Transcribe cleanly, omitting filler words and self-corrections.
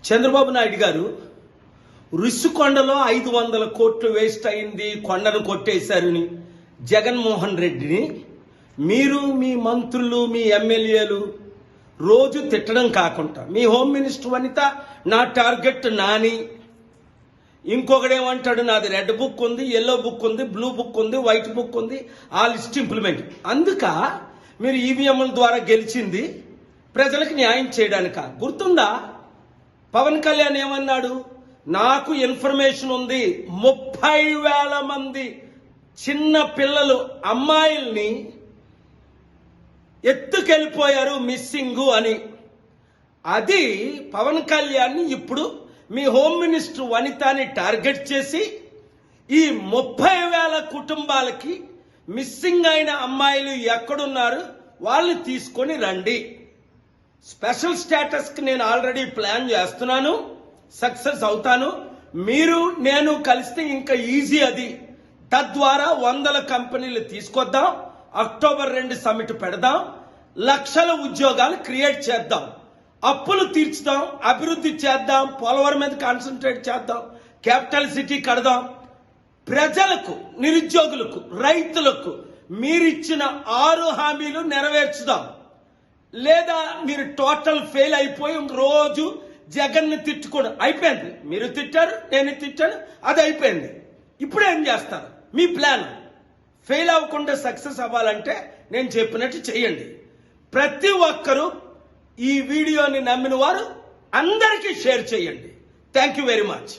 చంద్రబాబు నాయుడు గారు రుషికొండలో 500 కోట్లు వేస్ట్ అయింది, కొండను కొట్టేశారని జగన్మోహన్ రెడ్డిని మీరు మీ మంత్రులు మీ ఎమ్మెల్యేలు రోజు తిట్టడం కాకుండా మీ హోమ్ మినిస్టర్ వనిత నా టార్గెట్ నాని, ఇంకొకడేమంటాడు నాది రెడ్ బుక్ ఉంది, ఎల్లో బుక్ ఉంది, బ్లూ బుక్ ఉంది, వైట్ బుక్ ఉంది, ఆ లిస్ట్ ఇంప్లిమెంట్. అందుక మీరు ఈవీఎంల ద్వారా గెలిచింది ప్రజలకు న్యాయం చేయడానిక. గుర్తుందా? పవన్ కళ్యాణ్ ఏమన్నాడు? నాకు ఇన్ఫర్మేషన్ ఉంది 30,000 మంది చిన్న పిల్లలు అమ్మాయిల్ని ఎత్తుకెళ్ళిపోయారు మిస్సింగ్ అని. అది పవన్ కళ్యాణ్ ఇప్పుడు మీ హోమ్ మినిస్టర్ వనితని టార్గెట్ చేసి ఈ 30,000 కుటుంబాలకి మిస్సింగ్ అయిన అమ్మాయిలు ఎక్కడున్నారు వాళ్ళని తీసుకొని రండి. స్పెషల్ స్టేటస్కి నేను ఆల్రెడీ ప్లాన్ చేస్తున్నాను, సక్సెస్ అవుతాను. మీరు నేను కలిస్తే ఇంకా ఈజీ అది. తద్వారా 100 కంపెనీలు తీసుకొద్దాం, అక్టోబర్ 2 సమిట్ పెడదాం, లక్షల ఉద్యోగాలు క్రియేట్ చేద్దాం, అప్పులు తీర్చుదాం, అభివృద్ధి చేద్దాం, పోలవరం మీద కాన్సన్ట్రేట్ చేద్దాం, క్యాపిటల్ సిటీ కడదాం. ప్రజలకు, నిరుద్యోగులకు, రైతులకు మీరిచ్చిన 6 హామీలు నెరవేర్చుదాం. లేదా మీరు టోటల్ ఫెయిల్ అయిపోయి రోజు జగన్ని తిట్టుకోవడం అయిపోయింది. మీరు తిట్టారు, నేను తిట్టాను, అది అయిపోయింది. ఇప్పుడు ఏం చేస్తారు? మీ ప్లాన్ ఫెయిల్ అవ్వకుండా సక్సెస్ అవ్వాలంటే నేను చెప్పినట్టు చేయండి. ప్రతి ఒక్కరూ ఈ వీడియోని నమ్మిన వారు అందరికీ షేర్ చేయండి. Thank you very much.